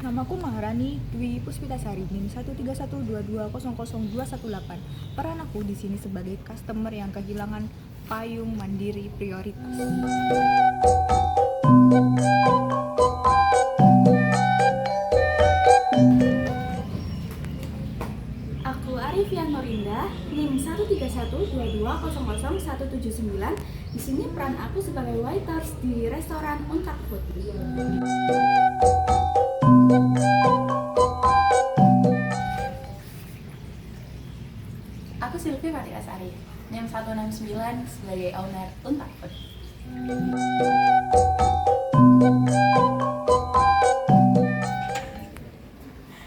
Namaku Maharani Dwi Puspitasari, NIM 13122000218. Peran aku di sini sebagai customer yang kehilangan payung mandiri prioritas. Aku Arifian Norinda, NIM 13122000179. Di sini peran aku sebagai waiters di restoran Uncak Food. Aku Sylvie Patikasari, NIM 169 sebagai owner Untak Food.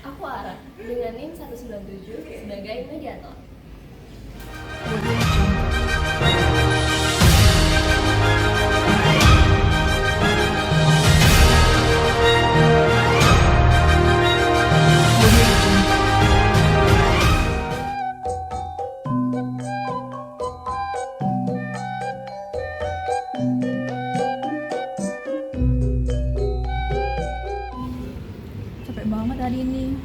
Aku Ara dengan NIM 197 sebagai mediator. Capek banget hari ini.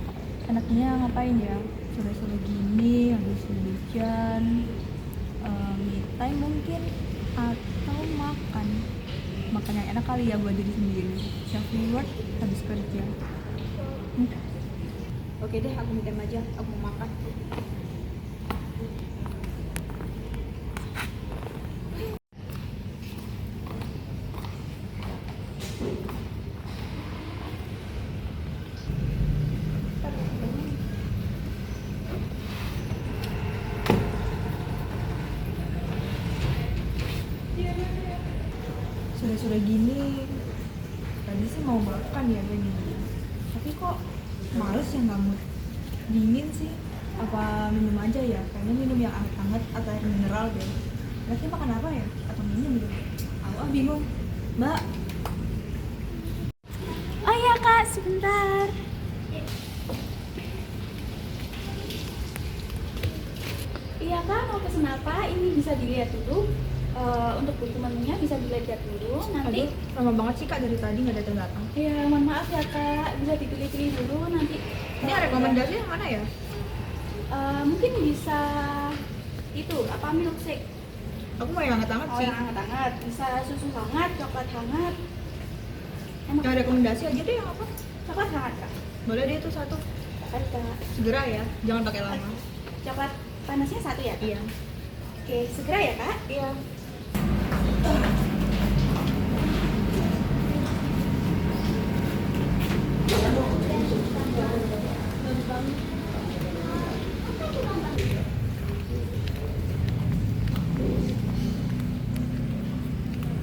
Enaknya ngapain ya? Sore-sore gini, habis hujan. Me time mungkin, atau makan. Makan yang enak kali ya buat diri sendiri. Self reward habis kerja. Oke deh, aku me time aja. Aku mau makan. Sore-sore gini, tadi sih mau makan ya pengen. Tapi kok males ya, nggak mood. Dingin sih. Apa minum aja ya? Kayaknya minum yang hangat-hangat atau air mineral deh. Nanti makan apa ya? Atau minum gitu? Aku bingung. Mbak, Oh iya kak, sebentar. Iya kak, mau pesen apa? Ini bisa dilihat dulu. Untuk buku menunya bisa dilihat dulu. Nanti, aduh, lama banget sih kak dari tadi nggak datang-datang. ya mohon maaf ya kak, bisa dipilih-pilih dulu nanti. Ini rekomendasi yang mana ya? Mungkin bisa itu apa milkshake. Aku mau yang hangat-hangat Oh sih. yang hangat-hangat, bisa susu hangat, coklat hangat. Enak. Yang rekomendasi aja deh yang apa? Coklat hangat kak. Boleh deh itu satu. Baik kak. Segera ya, jangan pakai lama. Coklat panasnya satu ya kak? Iya. Oke, segera ya kak. Iya.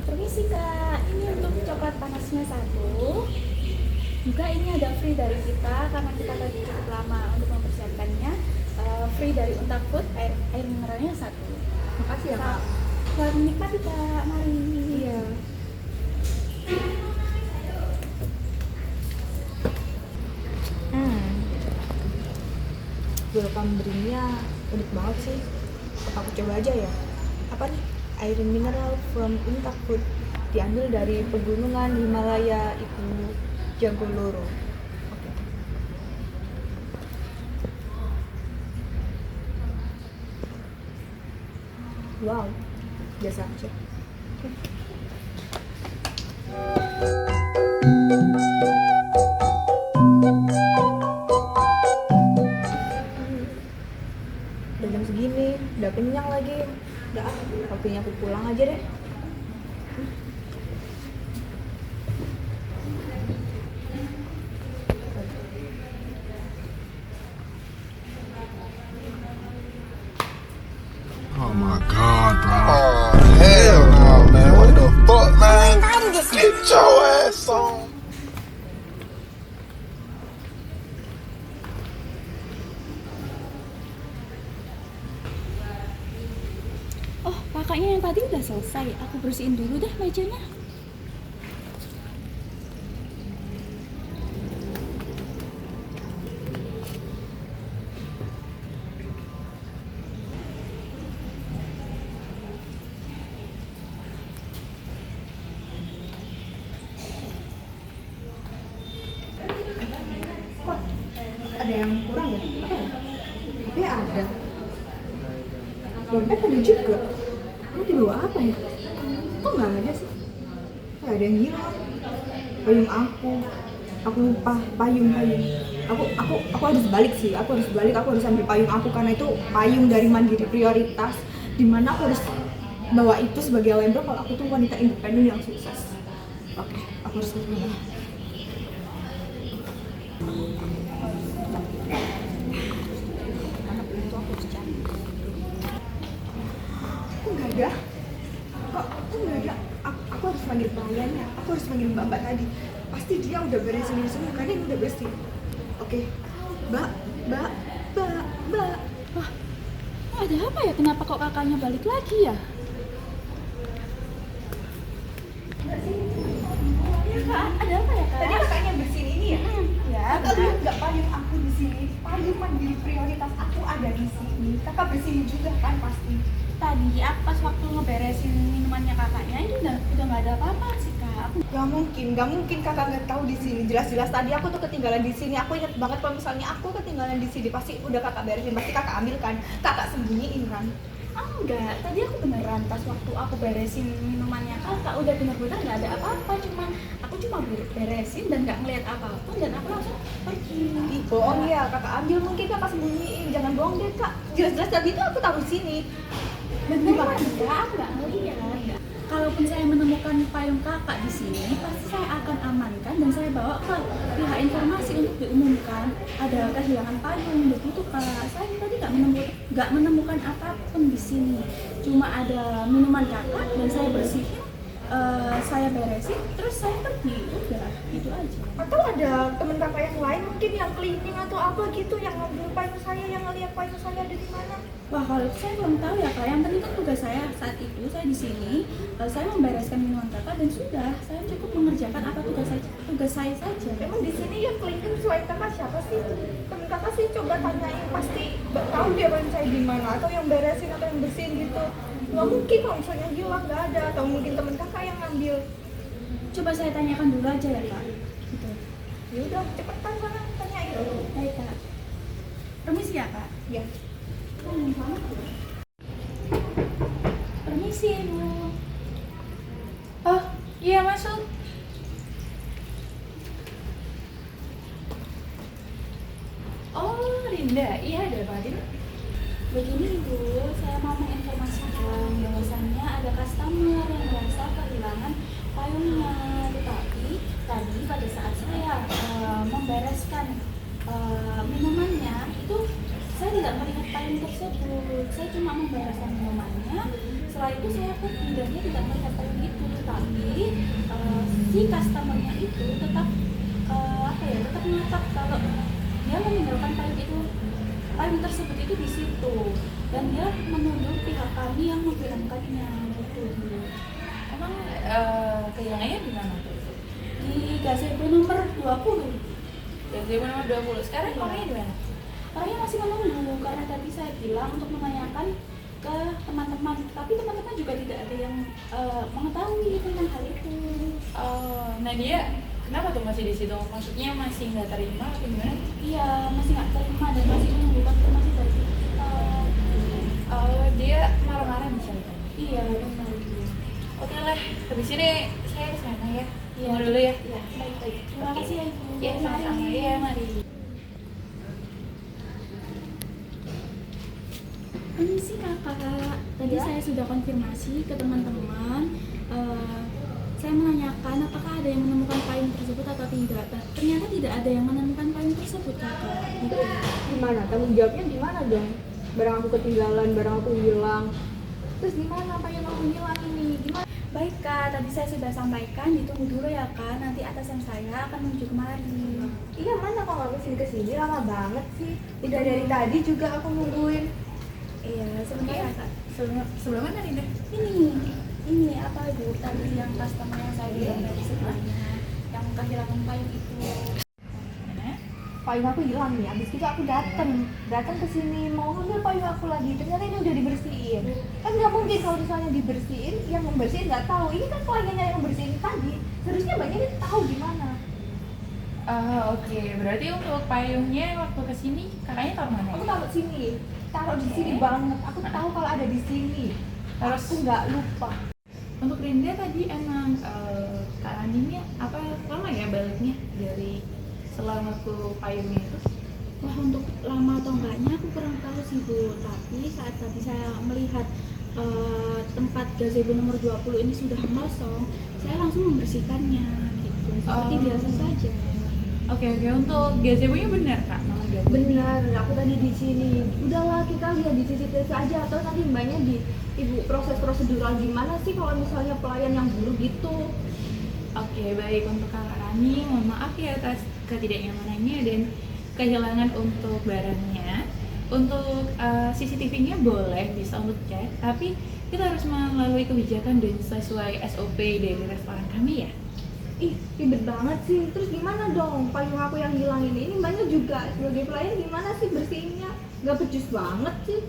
Permisi kak, ini untuk coklat panasnya satu. Juga ini ada free dari kita karena kita tadi cukup lama untuk mempersiapkannya. Free dari Untak Food, air mineralnya satu. Makasih ya kak. Selamat menikmati kak, mari. Iya. Welcome drinknya unik banget sih. Apa aku coba aja ya? Apa nih? Air mineral from Untak Food, diambil dari pegunungan Himalaya itu Jagoloro. Oke. Wow, biasa aja. Oke. Udah jam segini, udah kenyang lagi. Udah ah, waktunya aku pulang aja deh. Oh my god, bro. Oh, hell no, man. What the fuck, man? Get your ass on. Oh, kakaknya yang tadi udah selesai. Aku bersihin dulu deh mejanya. yang kurang ya? Apa ya? HP ada. Dompet ada juga. Kamu dibawa apa ya? Kok nggak ada sih? Kayak ada yang hilang. Payung aku lupa payung. Aku harus balik sih. Aku harus ambil payung aku karena itu payung dari Mandiri Prioritas. Dimana aku harus bawa itu sebagai label kalau aku tuh wanita independen yang sukses. Oke, aku harus berubah. Anak itu aku harus cari. Kok nggak ada? Kok nggak ada? Aku harus panggil pelayannya. Aku harus panggil mbak tadi. Pasti dia udah beresin ini semua. Karena ini udah bersih. Oke, mbak. Wah, ada apa ya? Kenapa kok kakaknya balik lagi ya? Ya kak, Ada apa ya kak? tadi kakaknya bersihin ini ya? Ya, Kakak lihat nggak payung aku di sini? Payung Mandiri Prioritas aku ada di sini. Kakak bersihin juga kan pasti. tadi aku pas waktu ngeberesin minumannya kakaknya ini udah nggak ada apa-apa sih kak. Gak mungkin kakak nggak tahu di sini. Jelas-jelas tadi aku tuh ketinggalan di sini. Aku ingat banget kalau misalnya aku ketinggalan di sini pasti udah kakak beresin, pasti kakak ambil kan, kakak sembunyiin kan. Enggak, tadi aku beneran pas waktu aku beresin minumannya kakak udah bener-bener nggak ada apa-apa, aku cuma beresin dan nggak ngeliat apa-apa dan aku langsung pergi. Ih, bohong ya, kakak ambil mungkin kakak sembunyiin. Jangan bohong deh kak. Jelas-jelas tadi tuh aku taruh sini. Beneran enggak, aku nggak ngeliat. Kalaupun saya menemukan payung kakak di sini, pasti saya akan amankan dan saya bawa ke pihak informasi untuk diumumkan ada kehilangan payung begitu kak. Saya tadi nggak menemukan apapun di sini, cuma ada minuman kakak dan saya bersihin, saya beresin, terus saya pergi. Udah, gitu aja. Atau ada temen kakak yang lain mungkin yang cleaning atau apa gitu yang ngambil payung saya, yang ngeliat payung saya ada di mana. Wah, kalau itu saya belum tahu ya kak. Yang penting kan tugas saya saat itu saya di sini, saya membereskan minuman kakak dan sudah, saya cukup mengerjakan apa tugas saya saja. Emang di sini yang cleaning selain kakak siapa sih? Temen kakak sih coba tanyain, pasti tahu dia payung saya di mana, atau yang beresin atau yang bersihin gitu. Nggak mungkin kalau misalnya hilang nggak ada, atau mungkin temen kakak yang ngambil. Coba saya tanyakan dulu aja ya kak. Gitu. Ya udah cepetan sana tanyain. Baik kak. Permisi ya kak. Ya. Permisi bu. Oh, iya masuk. Oh, Rinda. Iya, ada apa, Din? Begini ibu, saya mau menginformasikan bahwasannya ada customer yang merasa kehilangan payungnya. Tetapi tadi pada saat saya membereskan minumannya itu saya tidak melihat payung tersebut. Saya cuma membereskan minumannya. Setelah itu saya pergi dan dia tidak melihat payung itu. Tapi si customernya itu tetap tetap menetap kalau dia meninggalkan payung tersebut itu di situ dan dia menuduh pihak kami yang menghilangkannya gitu. Emang kehilangannya di mana? Di gazebo nomor 20. Dari nomor 20. Sekarang orangnya di mana? Orangnya masih menunggu karena tadi saya bilang untuk menanyakan ke teman-teman, tapi teman-teman juga tidak ada yang mengetahui tentang hal itu. Nah dia kenapa tuh masih di situ? Maksudnya masih nggak terima atau gimana? Iya, masih nggak terima dan masih menunggu konfirmasi dari kita. Dia marah-marah misalnya. Iya, benar. Oke lah, habis ini saya ke sana ya. Iya. Tunggu dulu ya. Iya, baik. Terima Oke. kasih ya ibu. Ya, sama-sama. Mari. Ya, mari. Permisi kakak, tadi saya sudah konfirmasi ke teman-teman. Saya menanyakan apakah ada yang menemukan payung tersebut atau tidak. Ternyata tidak ada yang menemukan payung tersebut kakak. Gitu. Gimana? Tanggung jawabnya gimana dong? Barang aku ketinggalan, barang aku hilang. Terus gimana payung aku hilang ini? Gimana? Baik kak, tadi saya sudah sampaikan, ditunggu dulu ya kak. Nanti atasan saya akan menuju kemari. Iya, mana kok nggak kesini lama banget sih. Udah dari tadi juga aku nungguin. Iya, sebentar ya kak. Sebelum mana Rinda? Ini apa ibu tadi yang customer yang saya bilang dari sebelumnya yang kehilangan payung itu. Payung aku hilang nih. Abis itu aku datang ke sini mau ngambil payung aku lagi. Ternyata ini udah dibersihin. Kan nggak mungkin kalau misalnya dibersihin, yang membersihin nggak tahu. Ini kan pelayannya yang membersihin tadi. Seharusnya banyak ini tahu gimana. Oke, berarti untuk payungnya waktu kesini kakaknya taruh mana? Aku taruh sini, taruh di sini banget. Aku tahu kalau ada di sini. Terus Aku nggak lupa. untuk Rinda tadi emang Kak Andinnya apa lama ya baliknya dari selama waktu payungnya itu? Wah, untuk lama atau enggaknya aku kurang tahu sih Bu, tapi saat tadi saya melihat tempat gazebo nomor 20 ini sudah kosong, saya langsung membersihkannya gitu, seperti biasa saja. Oke, untuk gazebo-nya benar Kak, nama gazebo? Benar, aku tadi di sini. Udahlah kita lihat di CCTV aja atau nanti mbaknya di ibu proses prosedural gimana sih kalau misalnya pelayan yang buruk gitu. Oke, baik untuk Kak Rani, mohon maaf ya atas ketidaknyamanannya dan kehilangan untuk barangnya. Untuk CCTV-nya boleh bisa untuk cek, tapi kita harus melalui kebijakan dan sesuai SOP dari restoran kami ya. Ih, ribet banget sih. Terus gimana dong payung aku yang hilang ini mbaknya juga sebagai pelayan gimana sih bersihinnya? Nggak becus banget sih.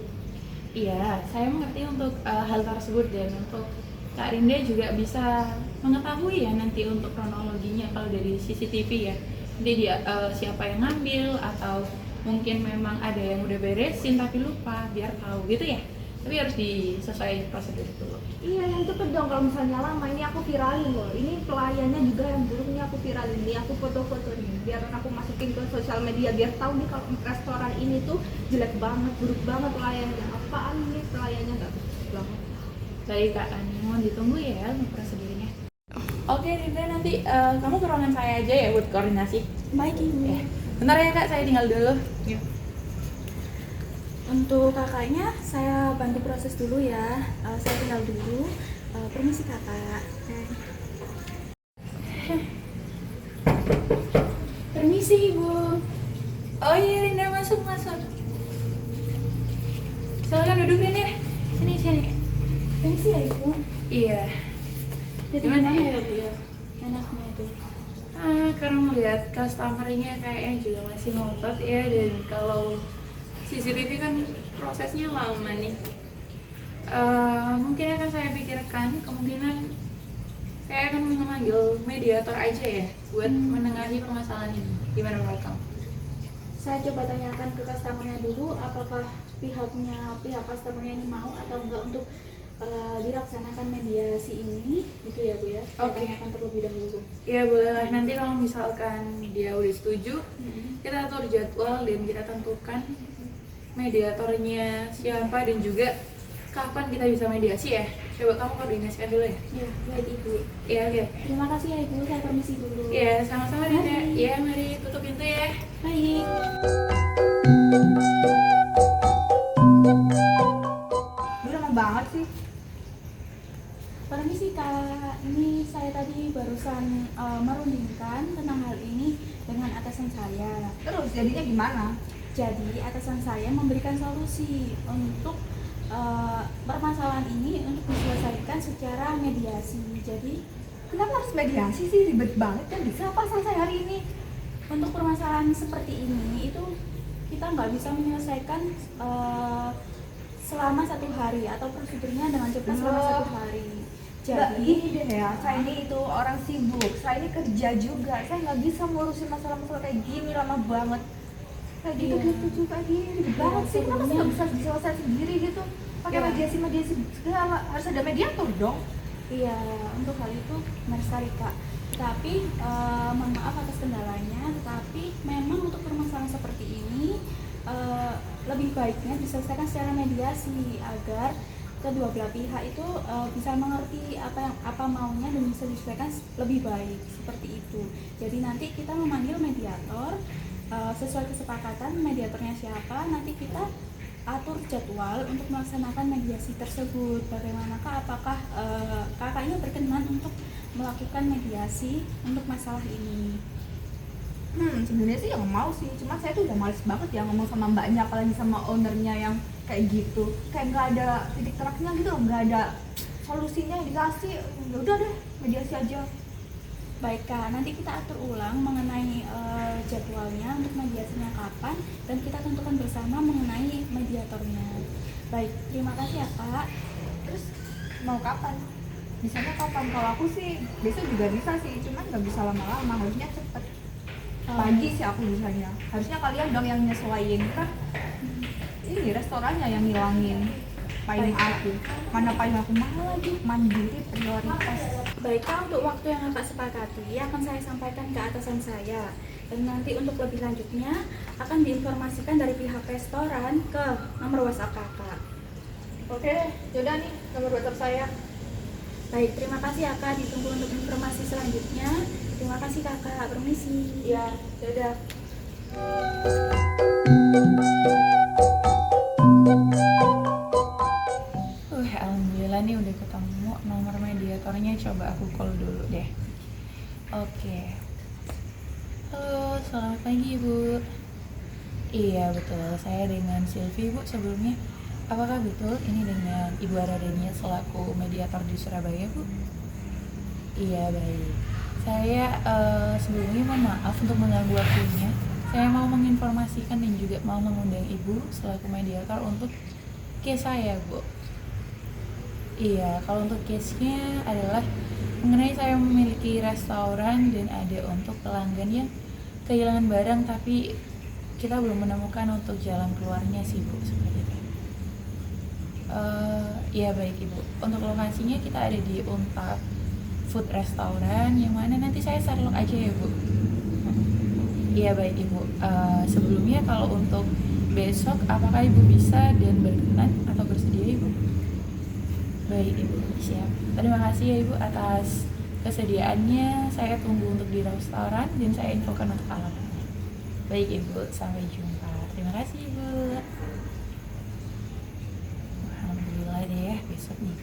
Iya, saya mengerti untuk hal tersebut dan untuk Kak Rinda juga bisa mengetahui ya nanti untuk kronologinya kalau dari CCTV ya. Nanti dia siapa yang ngambil atau mungkin memang ada yang udah beresin tapi lupa biar tahu gitu ya. Tapi harus disesuaikan prosedur dulu. Iya, yang cepet dong kalau misalnya lama ini aku viralin loh. Ini pelayannya juga yang buruknya aku viralin. Ini aku foto-foto nih biar aku masukin ke sosial media biar tahu nih kalau restoran ini tuh jelek banget, buruk banget pelayannya. Apaan nih pelayannya nggak becus banget. Baik Kak Ani, mohon ditunggu ya untuk prosedurnya. Oke Rinda, nanti kamu ke ruangan saya aja ya buat koordinasi. Baik Ibu. Ya. Bentar ya Kak, saya tinggal dulu. Yuk. Untuk kakaknya saya bantu proses dulu ya. Saya tinggal dulu. Permisi kakak. Permisi Ibu. Oh iya Rinda, masuk. Silakan duduk Rinda. Sini. Permisi ya Ibu. Iya. Jadi Gimana gimana ya? ya Bu ya? Enaknya itu. Karena melihat customer-nya kayaknya juga masih ngotot ya, dan kalau CCTV kan prosesnya lama nih. Mungkin akan saya pikirkan kemungkinan saya akan memanggil mediator aja ya buat menengahi permasalahan ini. Gimana menurut kamu? Saya coba tanyakan ke customer-nya dulu apakah pihak customer-nya ini mau atau enggak untuk dilaksanakan mediasi ini gitu ya Bu ya. Saya Oke. tanyakan terlebih dahulu. Ya boleh lah, nanti kalau misalkan dia udah setuju, kita atur jadwal dan kita tentukan mediatornya siapa dan juga kapan kita bisa mediasi ya. Coba kamu koordinasikan dulu ya. Ya, baik Ibu. Iya, oke. Terima kasih ya Ibu, saya permisi dulu. Iya, sama-sama Rinda. Iya, mari tutup pintu ya. Baik. Ini lama banget sih. Permisi Kak, ini saya tadi barusan merundingkan tentang hal ini dengan atasan saya. Terus jadinya gimana? Jadi atasan saya memberikan solusi untuk permasalahan ini untuk diselesaikan secara mediasi. Jadi Kenapa harus mediasi sih? Ribet banget kan bisa apa selesai hari ini? untuk permasalahan seperti ini itu kita nggak bisa menyelesaikan selama 1 hari atau prosedurnya dengan cepat selama 1 hari. Jadi Jadi gini deh ya, saya ini itu orang sibuk, saya ini kerja juga, saya nggak bisa ngurusin masalah-masalah kayak gini lama banget. Kayak gitu Iya. gitu juga gini, ribet banget sih. Kenapa sih nggak bisa diselesaikan sendiri gitu? Pakai Iya. mediasi segala, harus ada mediator dong. iya, untuk hal itu benar sekali Kak. Tapi mohon maaf atas kendalanya, tetapi memang untuk permasalahan seperti ini lebih baiknya diselesaikan secara mediasi agar kedua belah pihak itu bisa mengerti apa maunya dan bisa diselesaikan lebih baik seperti itu. Jadi nanti kita memanggil mediator sesuai kesepakatan mediatornya siapa, nanti kita atur jadwal untuk melaksanakan mediasi tersebut. Bagaimanakah apakah kakaknya berkenan untuk melakukan mediasi untuk masalah ini? Sebenarnya sih yang mau sih, cuma saya tuh udah males banget ya ngomong sama mbaknya, apalagi sama ownernya yang kayak gitu, kayak nggak ada titik terangnya gitu, nggak ada solusinya yang dikasih. Ya udah deh, mediasi aja. Baik Kak, nanti kita atur ulang mengenai jadwalnya untuk mediasinya kapan dan kita tentukan bersama mengenai mediatornya. Baik, terima kasih ya Kak. Terus mau kapan? Bisanya kapan? Kalau aku sih besok juga bisa sih, cuman nggak bisa lama-lama, harusnya cepet. Pagi sih aku biasanya. Harusnya kalian dong yang nyesuaiin kan. Ini restorannya yang ngilangin payung aku. Mana payung aku mahal lagi, mandiri prioritas. Baiklah, untuk waktu yang kakak sepakati akan saya sampaikan ke atasan saya. Dan nanti untuk lebih lanjutnya akan diinformasikan dari pihak restoran ke nomor WhatsApp kakak. Oke, yaudah nih nomor WhatsApp saya. Baik, terima kasih kakak. Ditunggu untuk informasi selanjutnya. Terima kasih kakak. Permisi. Ya, yaudah. Alhamdulillah nih udah ketemu nomor mediatornya, coba aku call dulu deh. Oke. Halo, selamat pagi Bu. Iya betul, saya dengan Silvi Bu sebelumnya. Apakah betul ini dengan Ibu Aradania selaku mediator di Surabaya Bu? Iya baik. Saya sebelumnya mohon maaf untuk mengganggu waktunya. Saya mau menginformasikan dan juga mau mengundang Ibu selaku mediator untuk case saya Bu. Iya, kalau untuk case-nya adalah mengenai saya memiliki restoran dan ada untuk pelanggan yang kehilangan barang tapi kita belum menemukan untuk jalan keluarnya sih Bu, seperti itu. Iya baik Ibu, untuk lokasinya kita ada di Untak Food Restaurant yang mana nanti saya share log aja ya Bu. Iya baik Ibu, sebelumnya kalau untuk besok apakah Ibu bisa dan berkenan atau bersedia Ibu? Baik Ibu, siap. Terima kasih ya Ibu atas kesediaannya. Saya tunggu untuk di restoran dan saya infokan untuk alamatnya. Baik Ibu, sampai jumpa. Terima kasih Ibu. Alhamdulillah deh ya besok nih.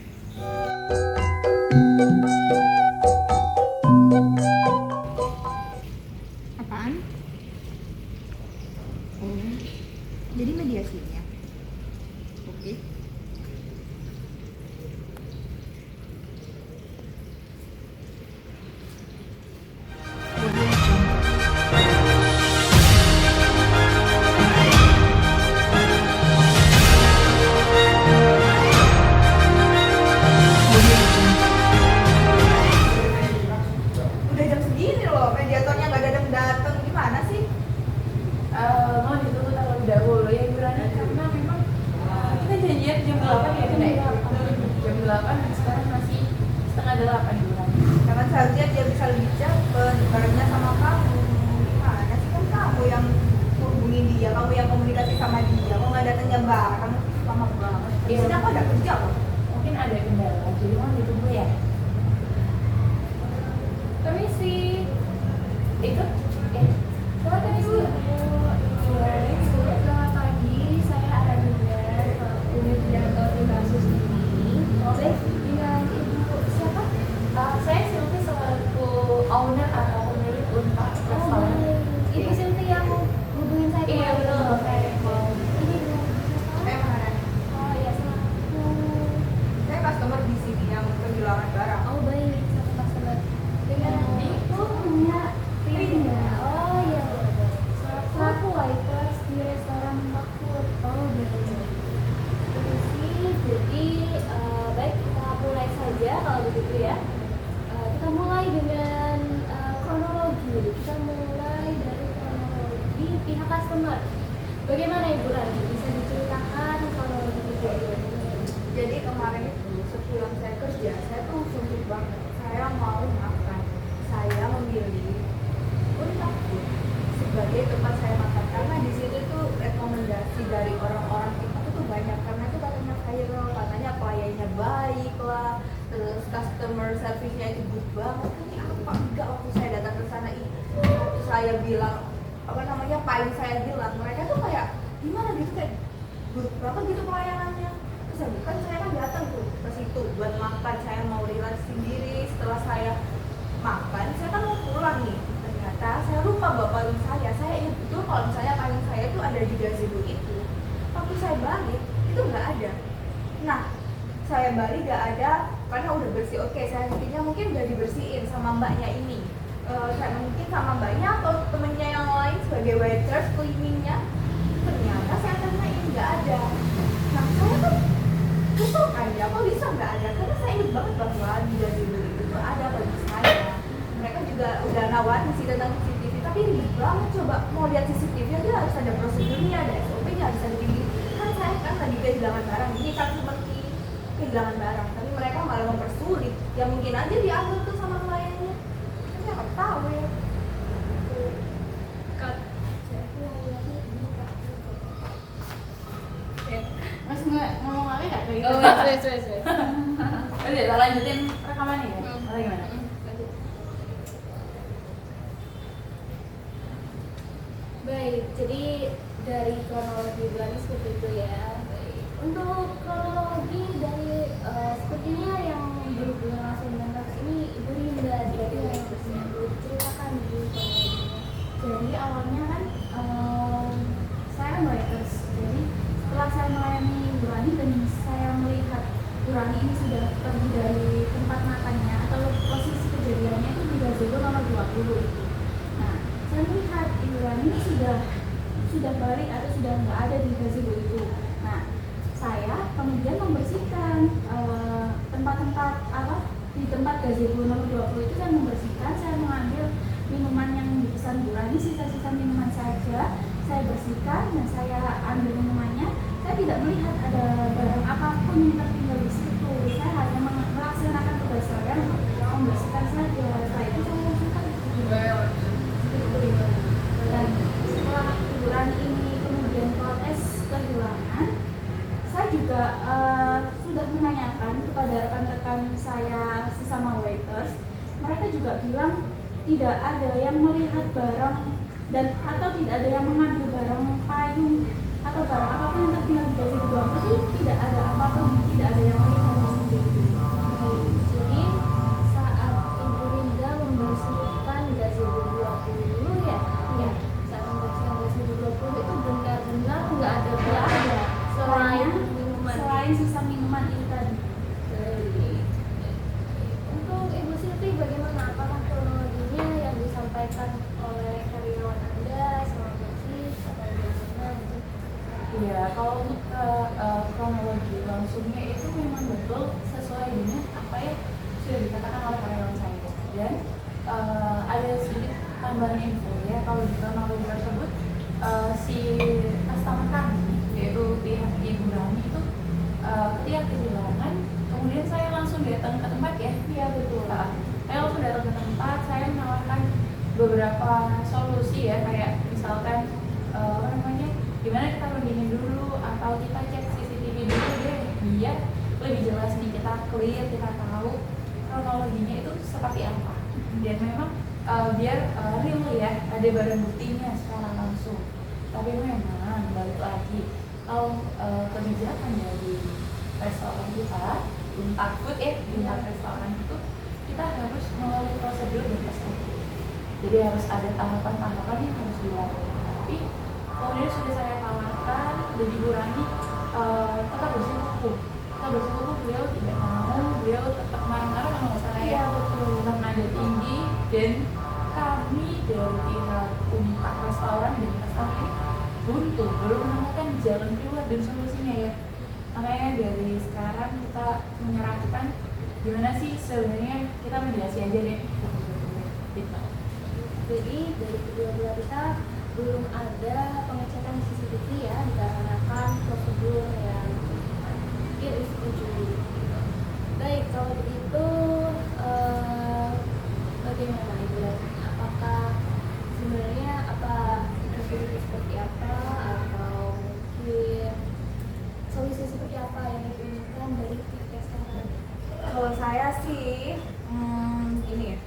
Apaan? Oh, jadi mediasinya. Oke. Udah jam segini loh, mediatornya nggak datang-datang, gimana sih? Mau ditunggu terlebih dahulu ya Ibu Rani karena memang kita janjian jam 8 ya kan ya? Jam 8 dan sekarang masih setengah 8 Ibu Rani. Karena seharusnya dia bisa lebih cepet, barengnya sama kamu. Gimana sih, kan kamu yang hubungin dia, kamu yang komunikasi sama dia. Kok nggak datangnya bareng, lama banget. Di sini aku ada kerja kok. Mungkin ada kendala, jadi mau ditunggu ya. Permisi. Ikut? Ya. Silakan Ibu. Selamat pagi, saya Aradina, unit mediator di kasus ini. Baik, dengan Ibu siapa? Saya Silvi selaku owner atau pemilik Untak Restoran. Ibu Silvi yang hubungin saya Iya kemarin. betul, saya mau. Ini dengan siapa? Saya mana? Oh iya, selaku. Saya customer di sini yang kehilangan barang. Oh baik, satu customer. Dengan Ibu punya Rinda. Oh iya, selaku waiters di restoran Makmur. Oh baik. Permisi, jadi baik kita mulai saja kalau begitu ya. Kita mulai dengan kronologi. Kita mulai dari kronologi pihak customer. Bagaimana Ibu Rani? Bisa diceritakan kronologi kejadiannya? Jadi kemarin itu sepulang saya kerja, saya tuh suntuk banget. Saya mau makan. Saya memilih Untak Food sebagai tempat saya makan karena di situ tuh rekomendasi dari orang-orang itu tuh banyak karena itu katanya viral, katanya pelayannya baik lah, terus customer service-nya itu good banget. Ini apa enggak waktu saya datang ke sana ini, waktu saya bilang apa namanya paling saya bilang mereka tuh kayak gimana gitu kayak good banget gitu pelayanannya. Terus kan saya kan datang tuh ke situ buat makan, saya mau relax sendiri. Setelah saya makan, saya kan mau pulang nih. Ternyata saya lupa bawa payung saya ingat betul kalau misalnya payung saya itu ada di gazebo itu. Waktu saya balik, itu nggak ada. Nah, saya balik nggak ada karena udah bersih. Oke, saya pikirnya mungkin udah dibersihin sama mbaknya ini. Karena mungkin sama mbaknya atau temennya yang lain sebagai waiters cleaningnya. Ternyata saya tanyain nggak ada. Nah, saya tuh kesel kan ya, kok bisa nggak ada? Karena saya ingat banget bahwa di gazebo itu tuh ada bagi saya. Mereka juga udah nawarin sih tentang CCTV, tapi ribet banget. Coba mau lihat CCTV aja harus ada prosedurnya, ada SOP-nya, harus ada gini. Kan saya kan lagi kehilangan barang, ini kan seperti kehilangan barang, tapi mereka malah mempersulit. Ya mungkin aja diambil tuh sama kliennya, tapi nggak tahu ya. Mas ngomong lagi nggak kayak gitu? Oh, wes. Udah, kita lanjutin rekamannya ya? Atau gimana? Baik, jadi dari kronologi Burani seperti itu ya. Baik. Untuk kronologi dari sepertinya yang berhubungan langsung dengan kasus ini Ibu Rinda, jadi yang ceritakan di kronologinya. Jadi awalnya kan saya kan waiters. Jadi setelah saya melayani Burani dan saya melihat Burani ini sudah pergi dari tempat makannya atau posisi kejadiannya itu di gazebo nomor 20 itu. Nah, saya melihat Ibu Rani sudah balik atau sudah nggak ada di gazebo itu. Nah, saya kemudian membersihkan tempat-tempat di tempat gazebo nomor 20 itu. Saya membersihkan, saya mengambil minuman yang dipesan Bu Rani, sisa-sisa minuman saja saya bersihkan dan saya ambil minumannya. Saya tidak melihat ada barang apapun yang tertinggal di situ. Saya hanya melaksanakan tugas saya untuk membersihkan saja. Setelah itu saya langsungkan dan setelah Ibu Rani ini kemudian protes kehilangan, saya juga sudah menanyakan kepada rekan-rekan saya sesama waiters. Mereka juga bilang tidak ada yang melihat barang dan atau tidak ada yang mengambil barang payung atau barang apapun yang tertinggal di gazebo 20 itu tidak ada apapun, tidak ada yang melihat seperti itu. Jadi saat Ibu Rinda membersihkan gazebo 20 ya, saat membersihkan gazebo 20 itu benar-benar nggak ada selain sisa minuman itu tadi. Untuk Ibu Sylvie bagaimana? Apakah kronologinya yang disampaikan oleh karyawan Anda sama persis atau bagaimana? Iya, kalau untuk kronologi langsungnya itu memang betul sesuai dengan apa yang sudah dikatakan oleh karyawan saya. Dan ada sedikit tambahan info ya, kalau di kronologi tersebut si customer kami, yaitu pihak Ibu Rani itu ketika kehilangan, kemudian saya langsung datang ke tempat ya. Iya betul. Saya langsung datang ke tempat, saya menawarkan beberapa solusi ya, kayak misalkan gimana kita begini dulu atau kita cek CCTV dulu deh biar lebih jelas nih, kita clear, kita tahu kronologinya itu seperti apa. Dan memang biar real ya, ada barang buktinya secara langsung. Tapi memang balik lagi, kalau kebijakan dari restoran kita, Untak Food Untak restoran itu kita harus melalui prosedur dan SOP. Jadi harus ada tahapan-tahapan yang harus dilakukan. Tapi kemudian sudah saya tawarkan, udah Ibu Rani tetap bersikukuh. Kita bersikukuh, beliau tidak mau, beliau tetap marah-marah sama saya. Iya betul. Tetap nada tinggi, dan kami dari pihak Untak restoran dan restoran ini buntu, belum menemukan jalan keluar dan solusinya ya. Makanya dari sekarang kita menyerahkan gimana sih sebenarnya, kita mediasi aja deh. Gitu. Jadi dari kedua belah kita belum ada pengecekan CCTV ya, dikarenakan prosedur yang tidak disetujui. Baik, kalau begitu bagaimana Ibu? Apakah sebenarnya prosedur seperti apa atau mungkin solusi seperti apa yang diinginkan dari pihak restoran? Kalau saya sih gini ya,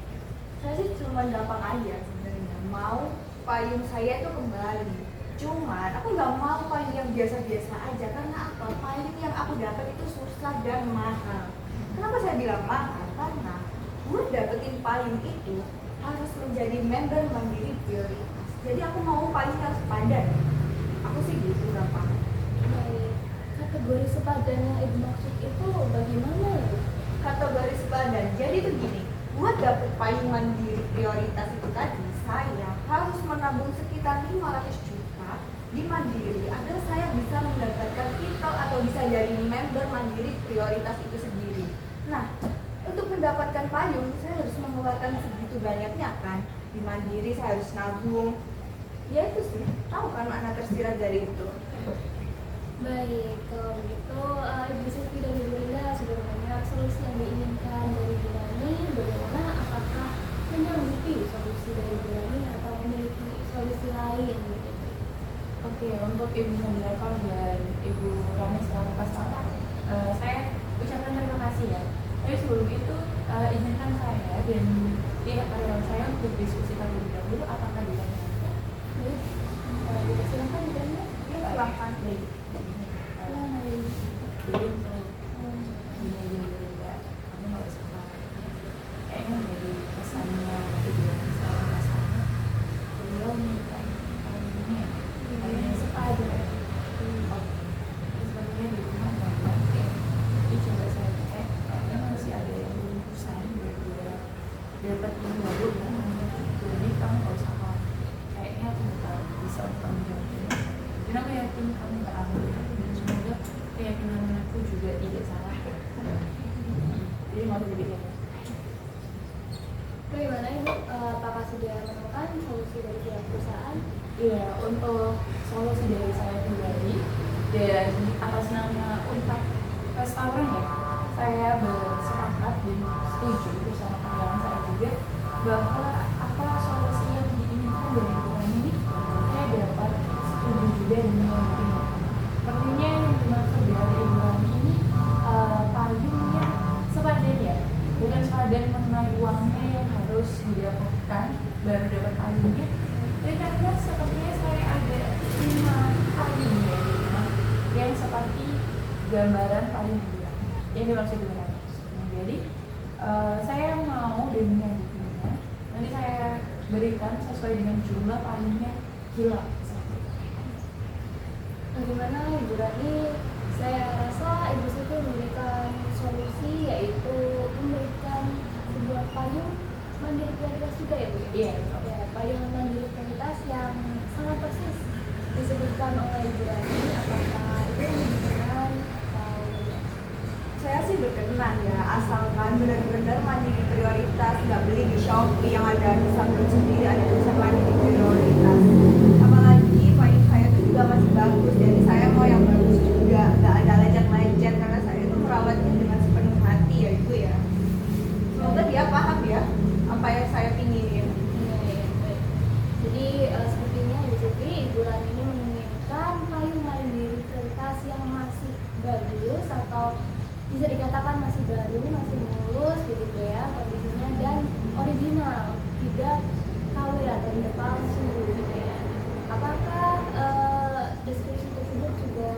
saya sih cuma gampang aja sebenarnya, mau payung saya itu kembali. Cuman aku nggak mau payung yang biasa-biasa aja, karena apa? Payung yang aku dapat itu susah dan mahal. Kenapa saya bilang mahal? Karena buat dapetin payung itu harus menjadi member Mandiri Prioritas. Jadi aku mau payung yang sepadan. Aku sih gitu gampang. Baik, kategori sepadan yang Ibu maksud itu bagaimana? Kategori sepadan. Jadi itu gini, buat dapet payung Mandiri Prioritas itu tadi, saya harus menabung sekitar 500 juta di Mandiri agar saya bisa mendapatkan titel atau bisa jadi member Mandiri Prioritas itu sendiri. Nah, untuk mendapatkan payung saya harus mengeluarkan segitu banyaknya kan. lebih mandiri, saya harus nabung. Ya itu sih, tahu kan makna tersirat dari itu. Baik, kalau begitu Ibu Sylvie dan Ibu Linda sudah mendengar solusi yang diinginkan dari Ibu Rani. Bagaimana? Apakah menyanggupi solusi dari Ibu Rani atau memiliki solusi lain? Gitu? Oke, untuk Ibu Handayani dan Ibu Rani selaku pasangan, saya ucapkan terima kasih ya. Tapi sebelum itu, izinkan saya dan pihak karyawan saya untuk diskusi terlebih dahulu apakah ditanya. Baik, silakan Ibu Rani. Ya, silahkan. Baik. Jadi untuk gini juga, kamu nggak usah khawatir. Kayaknya dari pesannya Ibu Rani sama pasangan, beliau minta ini ya, kayaknya sepadan. Sebenarnya di rumah banyak ya. Jadi coba saya cek, kayaknya masih ada yang urusan berdua dapat yang baru ya. Jadi kamu nggak usah khawatir. Kayaknya aku bakal bisa untuk menjawabnya. Dan aku yakin kamu nggak aman. Dan semoga keyakinan aku juga tidak salah. Jadi mau dipikir. Bagaimana Ibu? Apakah sudah menemukan solusi dari pihak perusahaan? Iya, untuk solusi dari saya pribadi dan atas nama Untak Restoran ya, saya bersepakat dan setuju bersama karyawan saya juga bahwa apa solusi yang diinginkan dari perusahaan ini saya dapat setuju juga dan menerima. Sepertinya yang dimaksud dari Ibu Rani ini payungnya sepadan ya, bukan sepadan mengenai uangnya yang harus didapatkan baru dapat payungnya. Jadi karena sepertinya saya ada 5 payung ya di rumah yang seperti gambaran payung bulan yang dimaksud dengan jadi saya mau dan menyanggupinya nanti saya berikan sesuai dengan jumlah payungnya gila. Bagaimana Ibu Rani? Saya rasa Ibu Sylvie memberikan solusi, yaitu memberikan sebuah payung mandiri prioritas juga ya Bu? Iya. Ya, payung mandiri prioritas yang sangat persis disebutkan oleh Ibu Rani. Apakah itu menunjukkan atau Saya sih berkenan ya, asalkan benar-benar mandiri prioritas, nggak beli di Shopee yang ada tulisan sendiri, ada tulisan mandiri prioritas. Apalagi payung saya itu juga masih bagus, jadi saya mau yang bagus juga, nggak ada lecet-lecet karena saya itu merawatnya dengan sepenuh hati ya Ibu ya. Semoga dia paham ya apa yang saya pinginin. baik. Jadi sepertinya Ibu Sylvie, Ibu Rani ini menginginkan payung mandiri prioritas yang masih bagus atau bisa dikatakan masih baru, masih mulus gitu ya kondisinya dan original, tidak KW atau tidak palsu gitu ya. Apakah deskripsi tersebut juga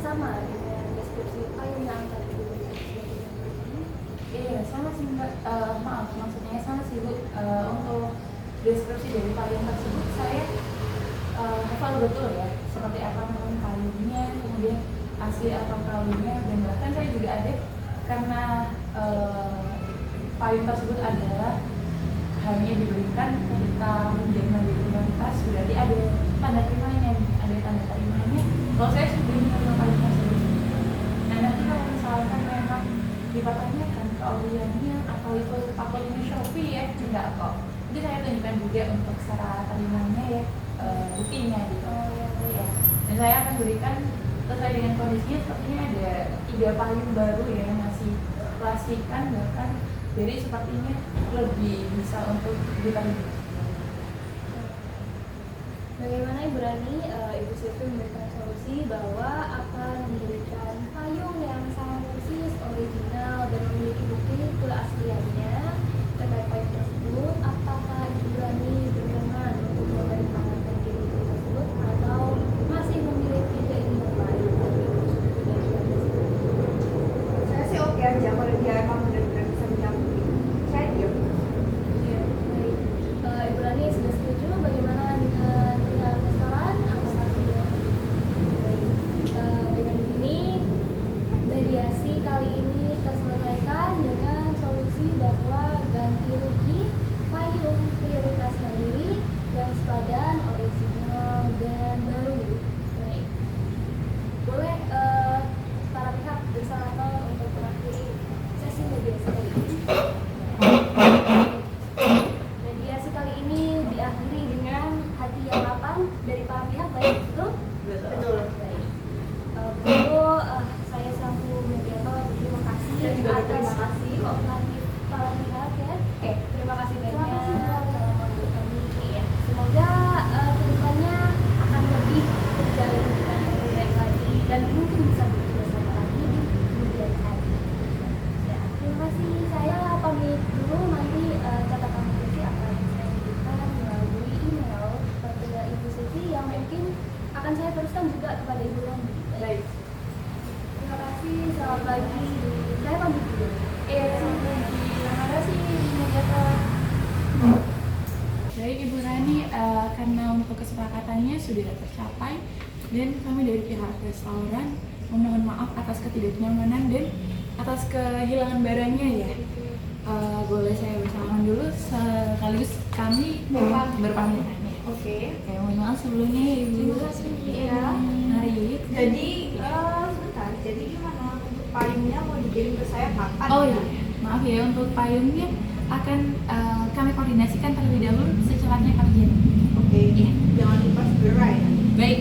sama dengan deskripsi payung yang tadi diberikan sebagai ini? Iya, sama sih Mbak. Maaf, maksudnya sama sih Bu. Untuk deskripsi dari payung tersebut saya hafal betul ya, seperti apa namanya payungnya, kemudian asli atau kawinnya, dan bahkan saya juga ada karena payung tersebut adalah hanya diberikan ketika menjadi mandiri prioritas, berarti ada tanda terimanya, ada tanda terimanya. Kalau saya sudah menerima payung tersebut, nah nanti kalau misalkan memang dipertanyakan keahliannya atau itu pakunya Shopee ya, enggak kok. Jadi saya tunjukkan juga untuk secara terimanya ya, buktinya gitu. Ya. Dan saya akan berikan sesuai dengan kondisinya, sepertinya ada 3 payung baru ya yang masih plastikan, bahkan jadi sepertinya lebih bisa untuk diterima. Bagaimana Ibu Rani, Ibu Sylvie memberikan solusi bahwa akan memberikan payung yang sangat persis, original dan memiliki bukti keasliannya terkait payung tersebut. Apakah Ibu Rani berkenan untuk memberikan bukti tersebut atau masih memiliki keinginan lain? Saya sih oke aja kalau dia emang benar-benar bisa menyambut. Saya diam. Ya, baik. Ibu Rani sudah setuju. Bagaimana dengan pihak restoran? Apakah sudah baik? Dengan ini mediasi kali ini terselesaikan dengan solusi bahwa ganti rugi payung tanggapan dari para pihak baik betul? Betul. Baik. Begitu saya selaku mediator berterima kasih Dan juga atas berterima kasih kooperatif para pihak ya. Terima kasih Terima banyak. kasih telah membantu kami ya. Semoga kedepannya akan lebih berjalan dengan lebih baik lagi dan mungkin bisa bekerja sama lagi di kemudian hari. Ya, terima kasih. Saya pamit dulu. Nanti catatan diskusi akan saya berikan melalui email kepada Ibu Sufi yang mungkin akan saya teruskan juga kepada Ibu Romi. Baik. Terima kasih. Selamat pagi. Saya pamit dulu. Selamat pagi. Terima kasih mediator. Baik Ibu Rani, karena untuk kesepakatannya sudah tercapai dan kami dari pihak restoran memohon maaf atas ketidaknyamanan dan atas kehilangan barangnya ya. Boleh saya bersalaman dulu sekaligus kami berpamit. Oke. Oke, mohon maaf sebelumnya ya Ibu. Terima kasih. Iya. Mari. Jadi sebentar. Jadi gimana untuk payungnya mau dikirim ke saya kapan? Oh iya, maaf ya untuk payungnya akan kami koordinasikan terlebih dahulu secepatnya Kak Jen. Oke. Jangan lupa segera ya. Baik,